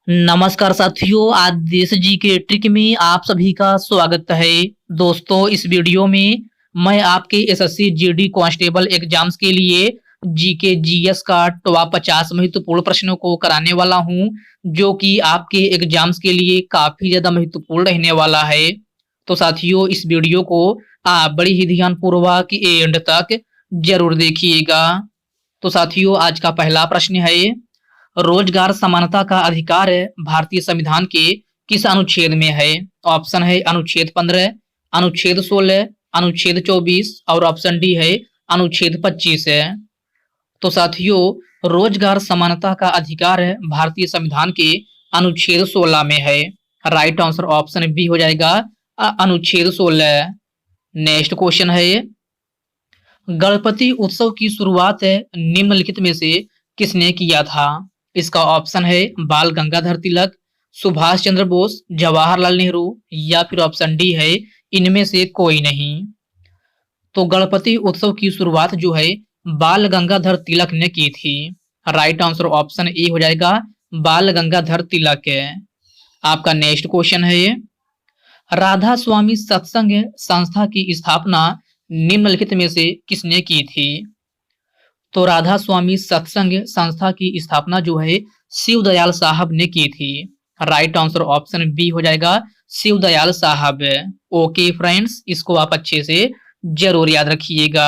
नमस्कार साथियों, आज देश जी के ट्रिक में आप सभी का स्वागत है। दोस्तों, इस वीडियो में मैं आपके एसएससी जीडी कांस्टेबल एग्जाम्स के लिए जीके जीएस का टॉप 50 महत्वपूर्ण प्रश्नों को कराने वाला हूं, जो कि आपके एग्जाम्स के लिए काफी ज्यादा महत्वपूर्ण रहने वाला है। तो साथियों, इस वीडियो को आप बड़ी ही ध्यानपूर्वक एंड तक जरूर देखिएगा। तो साथियों, आज का पहला प्रश्न है, रोजगार समानता का अधिकार भारतीय संविधान के किस अनुच्छेद में है? ऑप्शन है अनुच्छेद 15, अनुच्छेद 16, अनुच्छेद 24 और ऑप्शन डी है अनुच्छेद 25 है। तो साथियों, रोजगार समानता का अधिकार भारतीय संविधान के अनुच्छेद 16 में है। राइट आंसर ऑप्शन बी हो जाएगा, अनुच्छेद 16। नेक्स्ट क्वेश्चन है, गणपति उत्सव की शुरुआत निम्नलिखित में से किसने किया था? इसका ऑप्शन है बाल गंगाधर तिलक, सुभाष चंद्र बोस, जवाहरलाल नेहरू या फिर ऑप्शन डी है इनमें से कोई नहीं। तो गणपति उत्सव की शुरुआत जो है बाल गंगाधर तिलक ने की थी। राइट आंसर ऑप्शन ए हो जाएगा, बाल गंगाधर तिलक है। आपका नेक्स्ट क्वेश्चन है, राधा स्वामी सत्संग संस्था की स्थापना निम्नलिखित में से किसने की थी? तो राधा स्वामी सत्संग संस्था की स्थापना जो है शिवदयाल साहब ने की थी। राइट आंसर ऑप्शन बी हो जाएगा, शिवदयाल साहब। ओके फ्रेंड्स, इसको आप अच्छे से जरूर याद रखिएगा।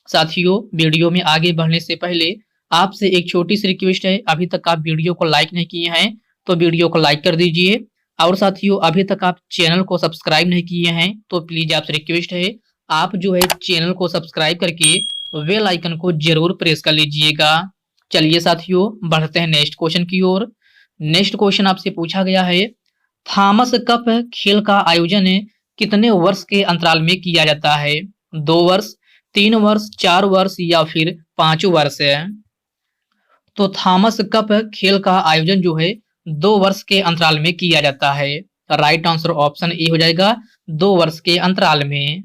साथियों, वीडियो में आगे बढ़ने से पहले आपसे एक छोटी सी रिक्वेस्ट है, अभी तक आप वीडियो को लाइक नहीं किए हैं तो वीडियो को लाइक कर दीजिए। और साथियों, अभी तक आप चैनल को सब्सक्राइब नहीं किए हैं तो प्लीज आपसे रिक्वेस्ट है, आप जो है चैनल को सब्सक्राइब करके बेल आइकन को जरूर प्रेस कर लीजिएगा। चलिए साथियों, बढ़ते हैं नेक्स्ट क्वेश्चन की ओर। नेक्स्ट क्वेश्चन आपसे पूछा गया है, थॉमस कप खेल का आयोजन कितने वर्ष के अंतराल में किया जाता है? 2 वर्ष, 3 वर्ष, 4 वर्ष या फिर 5 वर्ष है? तो थॉमस कप खेल का आयोजन जो है 2 वर्ष के अंतराल में किया जाता है। राइट आंसर ऑप्शन ए हो जाएगा, 2 वर्ष के अंतराल में।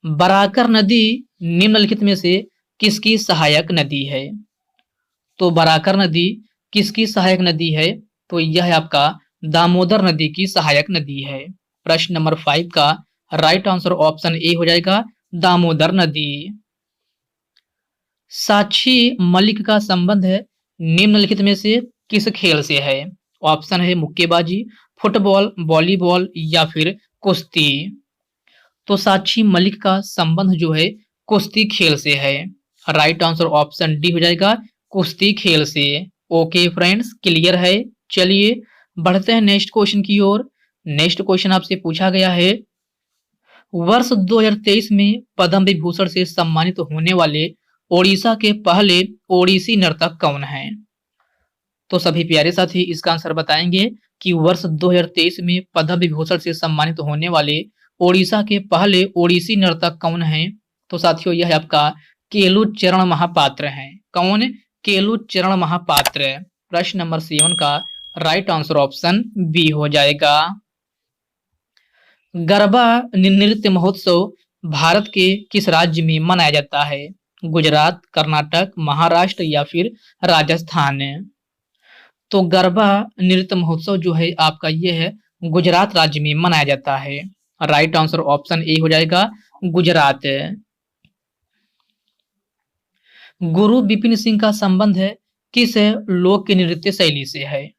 बराकर नदी निम्नलिखित में से किसकी सहायक नदी है? तो बराकर नदी किसकी सहायक नदी है? तो यह है आपका दामोदर नदी की सहायक नदी है। प्रश्न नंबर 5 का राइट आंसर ऑप्शन ए हो जाएगा, दामोदर नदी। साक्षी मलिक का संबंध है निम्नलिखित में से किस खेल से है? ऑप्शन है मुक्केबाजी, फुटबॉल, वॉलीबॉल या फिर कुश्ती। तो साक्षी मलिक का संबंध जो है कुश्ती खेल से है। राइट आंसर ऑप्शन डी हो जाएगा, कुश्ती खेल से। ओके फ्रेंड्स, क्लियर है। चलिए बढ़ते हैं नेक्स्ट क्वेश्चन की ओर। नेक्स्ट क्वेश्चन आपसे पूछा गया है, वर्ष 2023 में पद्म विभूषण से सम्मानित होने वाले ओडिशा के पहले ओडिसी नर्तक कौन हैं? तो सभी प्यारे साथी इसका आंसर बताएंगे कि वर्ष 2023 में पद्म विभूषण से सम्मानित होने वाले ओडिशा के पहले ओडिसी नर्तक कौन हैं? तो साथियों, यह आपका केलू चरण महापात्र हैं। कौन? केलू चरण महापात्र। प्रश्न नंबर 7 का राइट आंसर ऑप्शन बी हो जाएगा। गरबा नृत्य महोत्सव भारत के किस राज्य में मनाया जाता है? गुजरात, कर्नाटक, महाराष्ट्र या फिर राजस्थान? तो गरबा नृत्य महोत्सव जो है आपका ये है गुजरात राज्य में मनाया जाता है। राइट आंसर ऑप्शन ए हो जाएगा, गुजरात। गुरु विपिन सिंह का संबंध है किस लोक नृत्य शैली से है?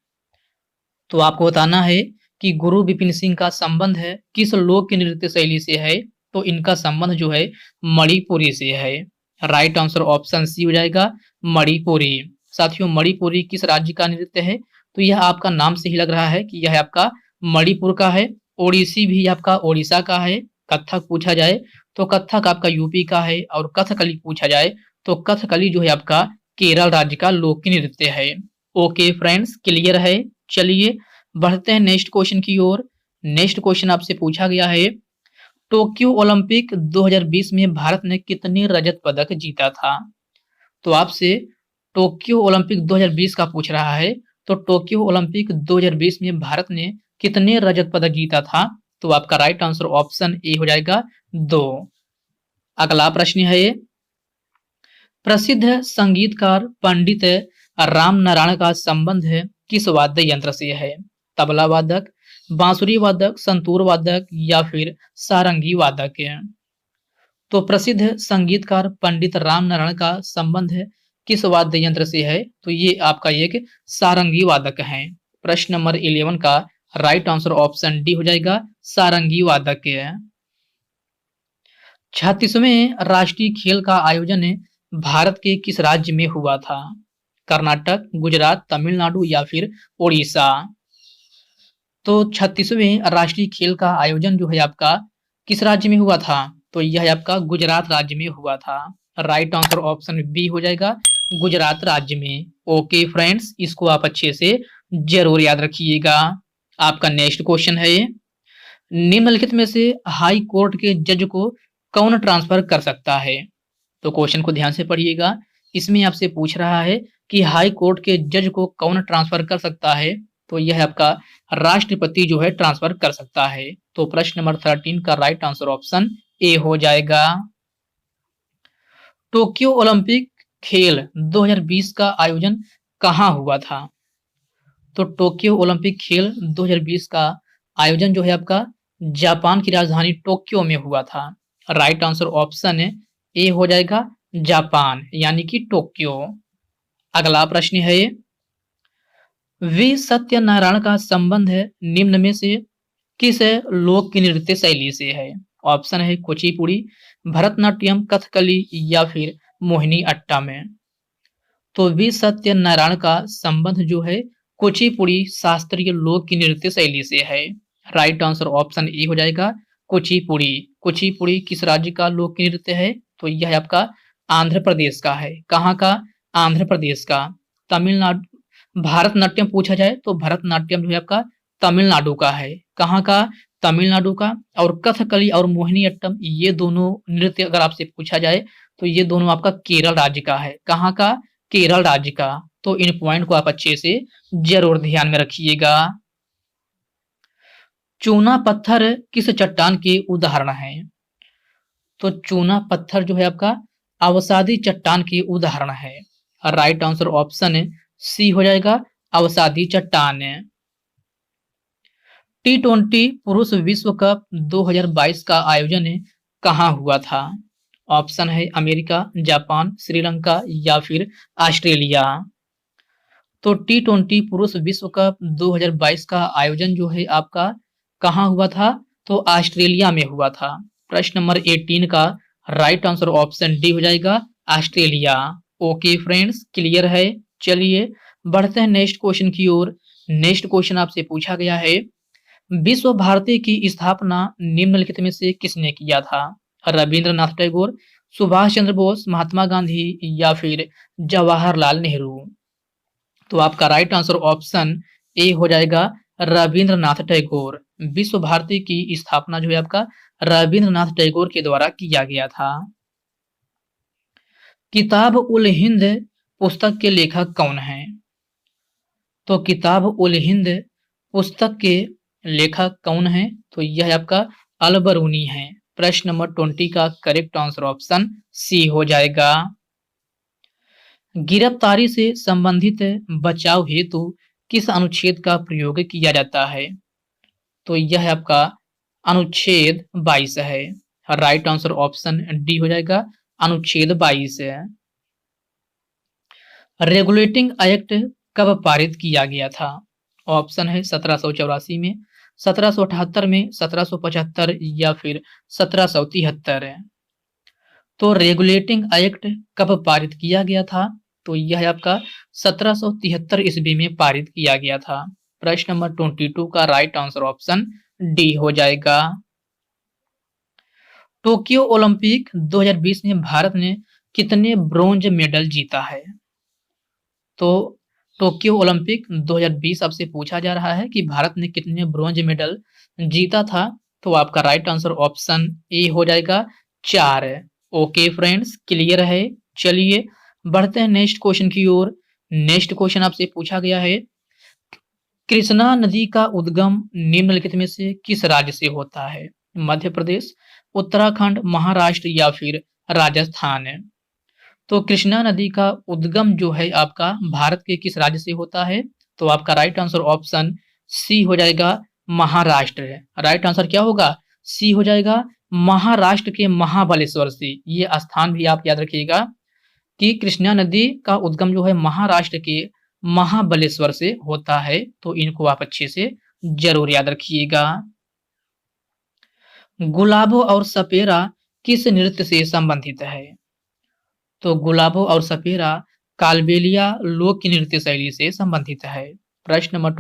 तो आपको बताना है कि गुरु विपिन सिंह का संबंध है किस लोक नृत्य शैली से है। तो इनका संबंध जो है मणिपुरी से है। राइट आंसर ऑप्शन सी हो जाएगा, मणिपुरी। साथियों, मणिपुरी किस राज्य का नृत्य है? तो यह आपका नाम से ही लग रहा है कि यह आपका मणिपुर का है। ओडिसी भी आपका ओडिशा का है। कथक पूछा जाए तो कथक आपका यूपी का है, और कथकली पूछा जाए तो कथकली जो है आपका केरल राज्य का लोक नृत्य है। ओके फ्रेंड्स, क्लियर है। चलिए बढ़ते हैं नेक्स्ट क्वेश्चन की ओर। नेक्स्ट क्वेश्चन आपसे पूछा गया है, टोक्यो ओलंपिक 2020 में भारत ने कितने रजत पदक जीता था? तो आपसे टोक्यो ओलंपिक 2020 का पूछ रहा है। तो टोक्यो ओलंपिक 2020 में भारत ने कितने रजत पदक जीता था? तो आपका राइट आंसर ऑप्शन ए हो जाएगा, 2। अगला प्रश्न है, प्रसिद्ध संगीतकार पंडित राम नारायण का संबंध किस वाद्य यंत्र से है? तबला वादक, बांसुरी वादक, संतूर वादक या फिर सारंगी वादक है? तो प्रसिद्ध संगीतकार पंडित राम नारायण का संबंध किस वाद्य यंत्र से है? तो ये आपका एक सारंगी वादक है। प्रश्न नंबर 11 का राइट आंसर ऑप्शन डी हो जाएगा, सारंगी वादक है। 36वें राष्ट्रीय खेल का आयोजन भारत के किस राज्य में हुआ था? कर्नाटक, गुजरात, तमिलनाडु या फिर उड़ीसा? तो 36वें राष्ट्रीय खेल का आयोजन जो है आपका किस राज्य में हुआ था? तो यह आपका गुजरात राज्य में हुआ था। राइट आंसर ऑप्शन बी हो जाएगा, गुजरात राज्य में। ओके फ्रेंड्स, इसको आप अच्छे से जरूर याद रखिएगा। आपका नेक्स्ट क्वेश्चन है, निम्नलिखित में से हाई कोर्ट के जज को कौन ट्रांसफर कर सकता है? तो क्वेश्चन को ध्यान से पढ़िएगा। इसमें आपसे पूछ रहा है कि हाई कोर्ट के जज को कौन ट्रांसफर कर सकता है? तो यह आपका राष्ट्रपति जो है ट्रांसफर कर सकता है। तो प्रश्न नंबर 13 का राइट आंसर ऑप्शन ए हो जाएगा। टोक्यो ओलंपिक खेल 2020 का आयोजन कहां हुआ था? तो टोक्यो ओलंपिक खेल 2020 का आयोजन जो है आपका जापान की राजधानी टोक्यो में हुआ था। राइट आंसर ऑप्शन ए हो जाएगा, जापान यानी कि टोक्यो। अगला प्रश्न है, वी सत्यनारायण का संबंध निम्न में से किस लोक नृत्य शैली से है? ऑप्शन है कुचिपुड़ी, भरतनाट्यम, कथकली या फिर मोहिनी अट्टम। तो वी सत्यनारायण का संबंध जो है कुचिपुड़ी शास्त्रीय लोक नृत्य शैली से है। राइट आंसर ऑप्शन ए हो जाएगा, कुचिपुड़ी। कुचिपुड़ी किस राज्य का लोक नृत्य है? तो यह आपका आंध्र प्रदेश का है। कहाँ का? आंध्र प्रदेश का। तमिलनाडु, भारतनाट्यम पूछा जाए तो भरतनाट्यम जो है आपका तमिलनाडु का है। कहाँ का? तमिलनाडु का। और कथकली और मोहिनी अट्टम ये दोनों नृत्य अगर आपसे पूछा जाए तो ये दोनों आपका केरल राज्य का है। कहाँ का? केरल राज्य का। तो इन पॉइंट को आप अच्छे से जरूर ध्यान में रखिएगा। चूना पत्थर किस चट्टान के उदाहरण है? तो चूना पत्थर जो है आपका अवसादी चट्टान के उदाहरण है। राइट आंसर ऑप्शन सी हो जाएगा, अवसादी चट्टान। T20 पुरुष विश्व कप 2022 का आयोजन कहां हुआ था? ऑप्शन है अमेरिका, जापान, श्रीलंका या फिर ऑस्ट्रेलिया। तो T20 पुरुष विश्व कप 2022 का आयोजन जो है आपका कहां हुआ था? तो ऑस्ट्रेलिया में हुआ था। प्रश्न नंबर 18 का राइट आंसर ऑप्शन डी हो जाएगा, ऑस्ट्रेलिया। ओके फ्रेंड्स, क्लियर है। चलिए बढ़ते हैं नेक्स्ट क्वेश्चन की ओर। नेक्स्ट क्वेश्चन आपसे पूछा गया है, विश्व भारती की स्थापना निम्नलिखित में से किसने किया था? रविंद्रनाथ टैगोर, सुभाष चंद्र बोस, महात्मा गांधी या फिर जवाहरलाल नेहरू? तो आपका राइट आंसर ऑप्शन ए हो जाएगा, रविंद्रनाथ टैगोर। विश्व भारती की स्थापना जो है आपका रविंद्रनाथ टैगोर के द्वारा किया गया था। किताब उल हिंद पुस्तक के लेखक कौन है? तो किताब उल हिंद पुस्तक के लेखक कौन है? तो यह आपका अल-बरूनी है। प्रश्न नंबर 20 का करेक्ट आंसर ऑप्शन सी हो जाएगा। गिरफ्तारी से संबंधित बचाव हेतु किस अनुच्छेद का प्रयोग किया जाता है? तो यह आपका अनुच्छेद 22 है। राइट आंसर ऑप्शन डी हो जाएगा, अनुच्छेद 22 है। रेगुलेटिंग एक्ट कब पारित किया गया था? ऑप्शन है 1784 में, 1778 में, 1775 या फिर 1773। तो रेगुलेटिंग एक्ट कब पारित किया गया था? तो यह आपका 1773 ईस्वी में पारित किया गया था। प्रश्न नंबर 22 का राइट आंसर ऑप्शन डी हो जाएगा। टोक्यो ओलंपिक 2020 में भारत ने कितने ब्रोंज मेडल जीता है? तो टोक्यो ओलंपिक 2020 आपसे पूछा जा रहा है कि भारत ने कितने ब्रोंज मेडल जीता था? तो आपका राइट आंसर ऑप्शन ए हो जाएगा, 4। ओके फ्रेंड्स, क्लियर है। चलिए बढ़ते हैं नेक्स्ट क्वेश्चन की ओर। नेक्स्ट क्वेश्चन आपसे पूछा गया है, कृष्णा नदी का उद्गम निम्नलिखित में से किस राज्य से होता है? मध्य प्रदेश, उत्तराखंड, महाराष्ट्र या फिर राजस्थान? तो कृष्णा नदी का उद्गम जो है आपका भारत के किस राज्य से होता है? तो आपका राइट आंसर ऑप्शन सी हो जाएगा, महाराष्ट्र है। राइट आंसर क्या होगा? सी हो जाएगा, महाराष्ट्र के महाबलेश्वर से। ये स्थान भी आप याद रखिएगा कि कृष्णा नदी का उद्गम जो है महाराष्ट्र के महाबलेश्वर से होता है। तो इनको आप अच्छे से जरूर याद रखिएगा। गुलाबो और सपेरा किस नृत्य से संबंधित है? तो गुलाबो और सपेरा कालबेलिया लोक नृत्य शैली से संबंधित है। प्रश्न नंबर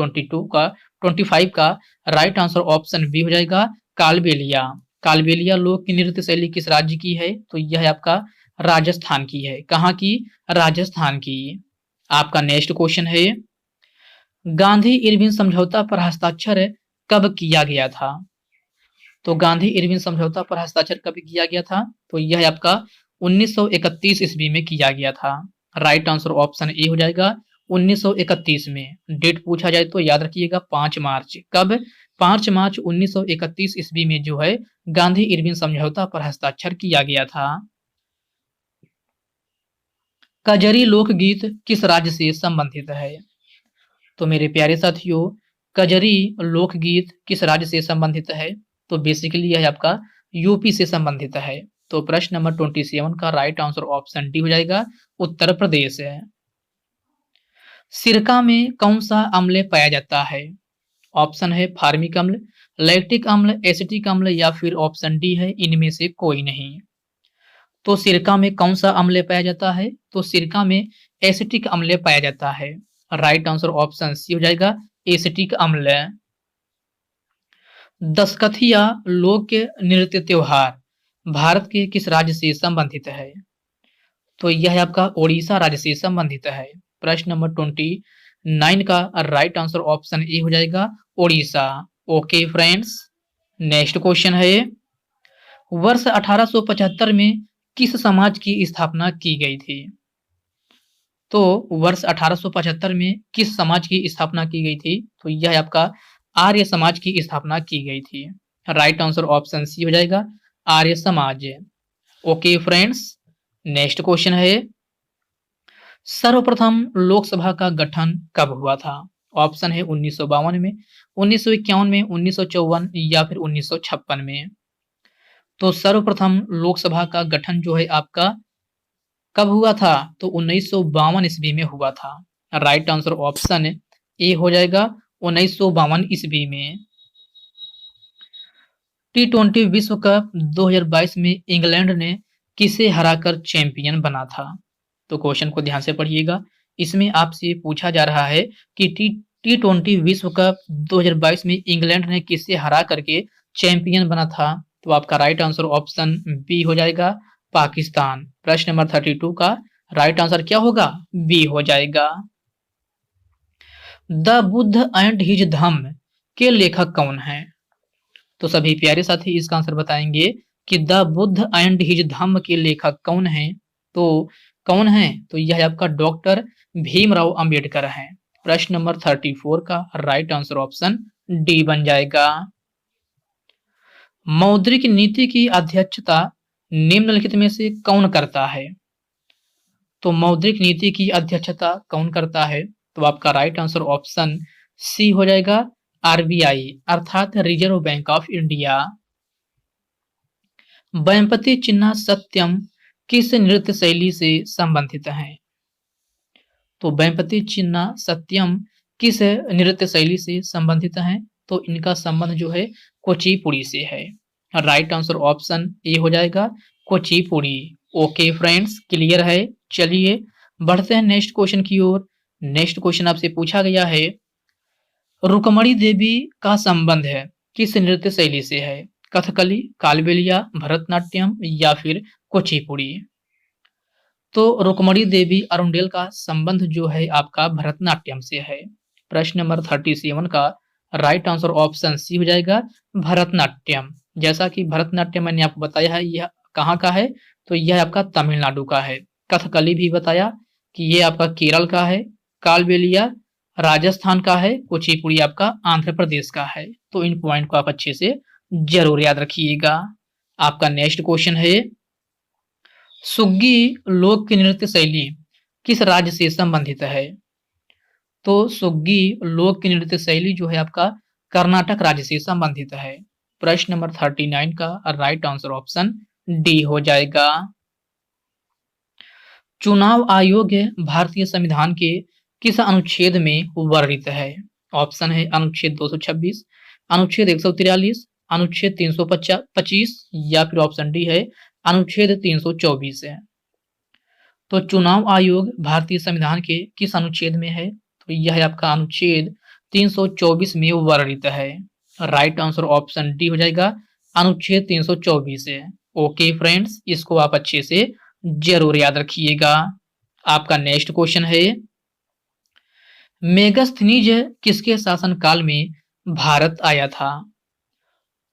25 का राइट आंसर ऑप्शन बी हो जाएगा, कालबेलिया। कालबेलिया लोक नृत्य शैली किस राज्य की है? तो यह आपका राजस्थान की है। कहाँ की? राजस्थान की। आपका नेक्स्ट क्वेश्चन है, गांधी इरविन समझौता पर हस्ताक्षर कब किया गया था? तो गांधी इरविन समझौता पर हस्ताक्षर कब किया गया था? तो यह आपका 1931 ईस्वी में किया गया था। राइट आंसर ऑप्शन ए हो जाएगा, 1931 में। डेट पूछा जाए तो याद रखिएगा 5 मार्च। कब? 5 मार्च 1931 ईस्वी में जो है गांधी इरविन समझौता पर हस्ताक्षर किया गया था। कजरी लोकगीत किस राज्य से संबंधित है? तो मेरे प्यारे साथियों, कजरी लोकगीत किस राज्य से संबंधित है? तो बेसिकली यह आपका यूपी से संबंधित है। तो प्रश्न नंबर 27 का राइट आंसर ऑप्शन डी हो जाएगा, उत्तर प्रदेश है। सिरका में कौन सा अम्ल पाया जाता है? ऑप्शन है फार्मिक अम्ल, लैक्टिक अम्ल, एसिटिक अम्ल या फिर ऑप्शन डी है इनमें से कोई नहीं। तो सिरका में कौन सा अम्ल पाया जाता है? तो सिरका में एसिटिक अम्ल पाया जाता है। राइट आंसर ऑप्शन सी हो जाएगा, एसिटिक अम्ल। दशकथिया लोक नृत्य त्योहार भारत के किस राज्य से संबंधित है? तो यह आपका ओडिशा राज्य से संबंधित है। प्रश्न नंबर 29 का राइट आंसर ऑप्शन ए हो जाएगा, Odisha. Okay friends, next question है, वर्ष 1875 में किस समाज की स्थापना की गई थी? तो वर्ष 1875 में किस समाज की स्थापना की गई थी? तो यह आपका आर्य समाज की स्थापना की गई थी। राइट आंसर ऑप्शन सी हो जाएगा, Arya Samaj. Okay friends, next question है, सर्वप्रथम लोकसभा का गठन कब हुआ था? ऑप्शन है 1952 में, 1951 में, 1954 या फिर 1956 में। तो सर्वप्रथम लोकसभा का गठन जो है आपका कब हुआ था? तो 1952 ईस्वी में हुआ था। राइट आंसर ऑप्शन ए हो जाएगा, 1952 ईस्वी में। T20 विश्व कप 2022 में इंग्लैंड ने किसे हराकर चैंपियन बना था? तो क्वेश्चन को ध्यान से पढ़िएगा। इसमें आपसे पूछा जा रहा है कि T20 विश्व कप 2022 में इंग्लैंड ने किसे हरा करके चैंपियन बना था? तो आपका राइट आंसर ऑप्शन बी हो जाएगा, पाकिस्तान। प्रश्न नंबर 32 का राइट आंसर क्या होगा? बी हो जाएगा। द बुद्ध एंड हिज धम्म के लेखक कौन है? तो सभी प्यारे साथी इसका आंसर बताएंगे कि द बुद्ध एंड हिज धम्म के लेखक कौन है? तो कौन है? तो यह आपका डॉक्टर भीमराव अंबेडकर है। प्रश्न नंबर 34 का राइट आंसर ऑप्शन डी बन जाएगा। मौद्रिक नीति की अध्यक्षता निम्नलिखित में से कौन करता है? तो मौद्रिक नीति की अध्यक्षता कौन करता है? तो आपका राइट आंसर ऑप्शन सी हो जाएगा, आरबीआई अर्थात Reserve Bank of India. Vempati Chinna Satyam किस नृत्य शैली से संबंधित है? तो वेम्पति चिन्ना सत्यम किस नृत्य शैली से संबंधित है? तो इनका संबंध जो है कुचिपुड़ी से है। राइट आंसर ऑप्शन ए हो जाएगा, कुचिपुड़ी। ओके फ्रेंड्स, क्लियर है। चलिए बढ़ते हैं नेक्स्ट क्वेश्चन की ओर। नेक्स्ट क्वेश्चन आपसे पूछा गया है, रुक्मणी देवी का संबंध है किस नृत्य शैली से है? कथकली, कालबेलिया, भरतनाट्यम या फिर कुचिपुड़ी। तो रुक्मणी देवी अरुंडेल का संबंध जो है आपका भरतनाट्यम से है। प्रश्न नंबर 37 का राइट आंसर ऑप्शन सी हो जाएगा, भरतनाट्यम। जैसा कि भरतनाट्यम मैंने आपको बताया है यह कहाँ का है? तो यह आपका तमिलनाडु का है। कथकली भी बताया कि ये आपका केरल का है, कालबेलिया राजस्थान का है, कुचिपुड़ी आपका आंध्र प्रदेश का है। तो इन पॉइंट को आप अच्छे से जरूर याद रखिएगा। आपका नेक्स्ट क्वेश्चन है, सुग्गी लोक नृत्य शैली किस राज्य से संबंधित है? तो सुग्गी लोक नृत्य शैली जो है आपका कर्नाटक राज्य से संबंधित है। प्रश्न नंबर 39 का राइट आंसर ऑप्शन डी हो जाएगा। चुनाव आयोग भारतीय संविधान के किस अनुच्छेद में वर्णित है? ऑप्शन है अनुच्छेद 226, अनुच्छेद 143, अनुच्छेद 325 या फिर ऑप्शन डी है अनुच्छेद 324 है। तो चुनाव आयोग भारतीय संविधान के किस अनुच्छेद में है? तो यह है आपका अनुच्छेद 324 में वर्णित है। राइट आंसर ऑप्शन डी हो जाएगा, अनुच्छेद 324 है। ओके फ्रेंड्स, इसको आप अच्छे से जरूर याद रखिएगा। आपका नेक्स्ट क्वेश्चन है, मेगास्थनीज किसके शासनकाल में भारत आया था?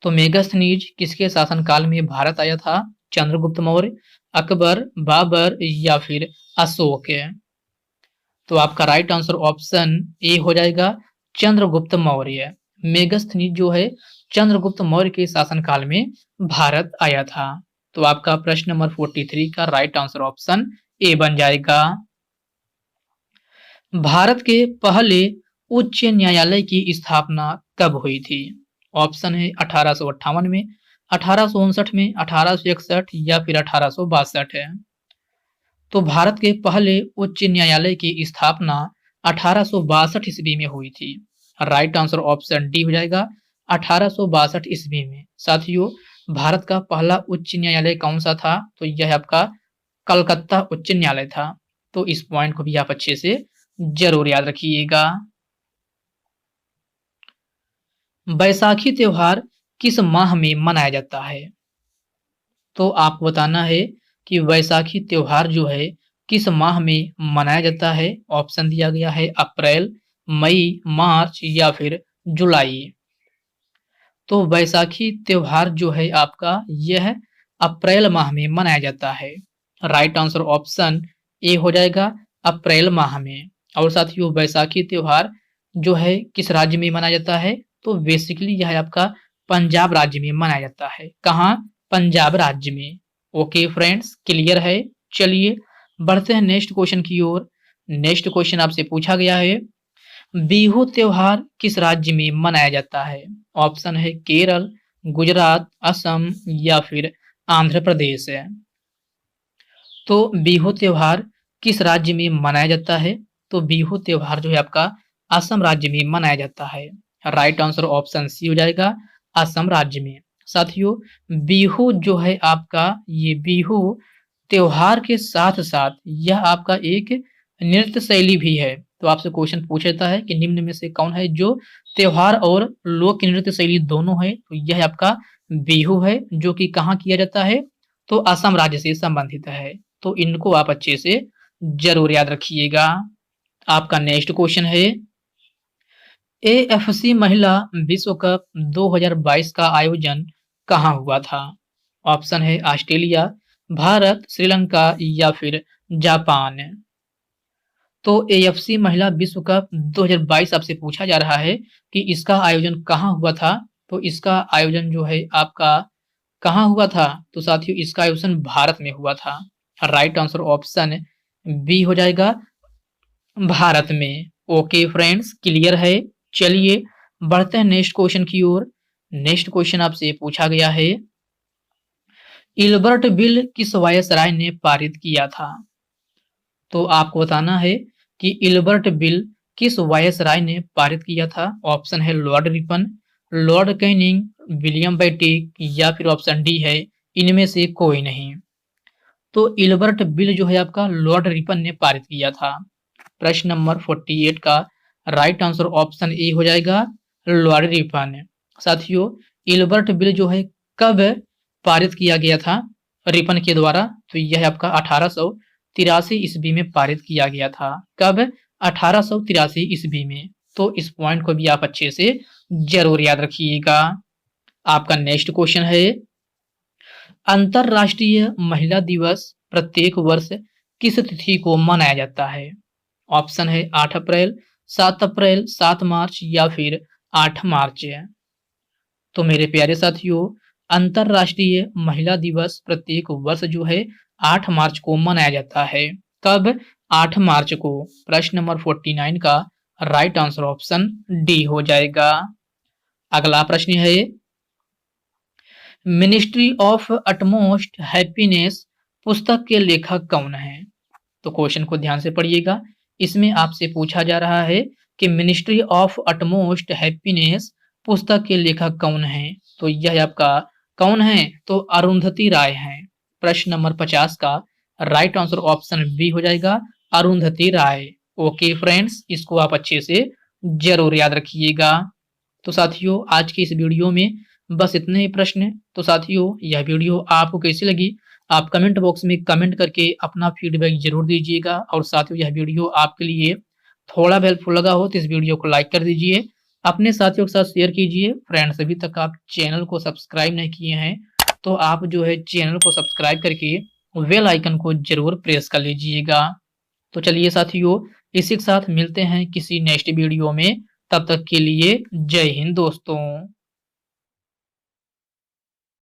तो मेगास्थनीज किसके शासनकाल में भारत आया था? चंद्रगुप्त मौर्य, अकबर, बाबर या फिर अशोक है। तो आपका राइट आंसर ऑप्शन ए हो जाएगा, चंद्रगुप्त मौर्य। मेगास्थनीज जो है चंद्रगुप्त मौर्य के शासनकाल में भारत आया था। तो आपका प्रश्न नंबर 43 का राइट आंसर ऑप्शन ए बन जाएगा। भारत के पहले उच्च न्यायालय की स्थापना कब हुई थी? ऑप्शन है 1858 में, 1859 में, 1861 या फिर 1862 है। तो भारत के पहले उच्च न्यायालय की स्थापना 1862 ईस्वी में हुई थी। राइट आंसर ऑप्शन डी हो जाएगा, 1862 ईस्वी में। साथियों, भारत का पहला उच्च न्यायालय कौन सा था? तो यह आपका कलकत्ता उच्च न्यायालय था। तो इस पॉइंट को भी आप अच्छे से जरूर याद रखिएगा। बैसाखी त्योहार किस माह में मनाया जाता है? तो आपको बताना है कि बैसाखी त्योहार जो है किस माह में मनाया जाता है। ऑप्शन दिया गया है अप्रैल, मई, मार्च या फिर जुलाई। तो बैसाखी त्योहार जो है आपका यह अप्रैल माह में मनाया जाता है। राइट आंसर ऑप्शन ए हो जाएगा, अप्रैल माह में। और साथियों, बैसाखी त्योहार जो है किस राज्य में मनाया जाता है? तो बेसिकली यह आपका पंजाब राज्य में मनाया जाता है। कहाँ? पंजाब राज्य में। ओके फ्रेंड्स, क्लियर है। चलिए बढ़ते हैं नेक्स्ट क्वेश्चन की ओर। नेक्स्ट क्वेश्चन आपसे पूछा गया है, बिहू त्योहार किस राज्य में मनाया जाता है? ऑप्शन है केरल, गुजरात, असम या फिर आंध्र प्रदेश है। तो बिहू त्योहार किस राज्य में मनाया जाता है? तो बिहू त्योहार जो है आपका असम राज्य में मनाया जाता है। राइट आंसर ऑप्शन सी हो जाएगा, असम राज्य में। साथियों, बिहू जो है आपका, ये बिहू त्योहार के साथ साथ यह आपका एक नृत्य शैली भी है। तो आपसे क्वेश्चन पूछ लेता है कि निम्न में से कौन है जो त्योहार और लोक नृत्य शैली दोनों है? तो यह आपका बिहू है, जो कि कहाँ किया जाता है? तो असम राज्य से संबंधित है। तो इनको आप अच्छे से जरूर याद रखिएगा। आपका नेक्स्ट क्वेश्चन है, एएफसी महिला विश्व कप 2022 का आयोजन कहाँ हुआ था? ऑप्शन है ऑस्ट्रेलिया, भारत, श्रीलंका या फिर जापान। तो एएफसी महिला विश्व कप 2022 आपसे पूछा जा रहा है कि इसका आयोजन कहाँ हुआ था। तो इसका आयोजन जो है आपका कहाँ हुआ था? तो साथियों, इसका आयोजन भारत में हुआ था। राइट आंसर ऑप्शन बी हो जाएगा, भारत में। ओके फ्रेंड्स, क्लियर है। चलिए बढ़ते हैं नेक्स्ट क्वेश्चन की ओर। नेक्स्ट क्वेश्चन आपसे पूछा गया है, इल्बर्ट बिल किस वायसराय ने पारित किया था? तो आपको बताना है कि इल्बर्ट बिल किस वायसराय ने पारित किया था। ऑप्शन है Lord Ripon, Lord Canning, William Bentinck या फिर ऑप्शन डी है इनमें से कोई नहीं। तो इल्बर्ट बिल जो है आपका लॉर्ड रिपन ने पारित किया था। प्रश्न नंबर 48 का राइट आंसर ऑप्शन ए हो जाएगा, लॉर्ड रिपन। साथियों, इल्बर्ट बिल जो है कब पारित किया गया था रिपन के द्वारा? तो यह आपका 1883 ईस्वी में पारित किया गया था। कब? 1883 ईस्वी में। तो इस पॉइंट को भी आप अच्छे से जरूर याद रखिएगा। आपका नेक्स्ट क्वेश्चन है, अंतरराष्ट्रीय महिला दिवस प्रत्येक वर्ष किस तिथि को मनाया जाता है? ऑप्शन है 8 अप्रैल, 7 अप्रैल, 7 मार्च या फिर 8 मार्च है। तो मेरे प्यारे साथियों, अंतरराष्ट्रीय महिला दिवस प्रत्येक वर्ष जो है 8 मार्च को मनाया जाता है। कब? 8 मार्च को। प्रश्न नंबर 49 का राइट आंसर ऑप्शन डी हो जाएगा। अगला प्रश्न है, मिनिस्ट्री ऑफ अटमोस्ट हैप्पीनेस पुस्तक के लेखक कौन है? तो क्वेश्चन को ध्यान से पढ़िएगा। इसमें आपसे पूछा जा रहा है कि मिनिस्ट्री ऑफ अटमोस्ट हैप्पीनेस पुस्तक के लेखक कौन है? तो यह आपका कौन है? तो अरुंधति राय हैं। प्रश्न नंबर 50 का राइट आंसर ऑप्शन बी हो जाएगा, अरुंधति राय। ओके फ्रेंड्स, इसको आप अच्छे से जरूर याद रखिएगा। तो साथियों, आज की इस वीडियो में बस इतने ही प्रश्न। तो साथियों, यह वीडियो आपको कैसी लगी आप कमेंट बॉक्स में कमेंट करके अपना फीडबैक जरूर दीजिएगा। और साथियों, यह वीडियो आपके लिए थोड़ा भी हेल्पफुल लगा हो तो इस वीडियो को लाइक कर दीजिए, अपने साथियों के साथ शेयर कीजिए। फ्रेंड्स, अभी तक आप चैनल को सब्सक्राइब नहीं किए हैं तो आप जो है चैनल को सब्सक्राइब करके बेल आइकन को जरूर प्रेस कर लीजिएगा। तो चलिए साथियों, इसी के साथ मिलते हैं किसी नेक्स्ट वीडियो में। तब तक के लिए जय हिंद दोस्तों।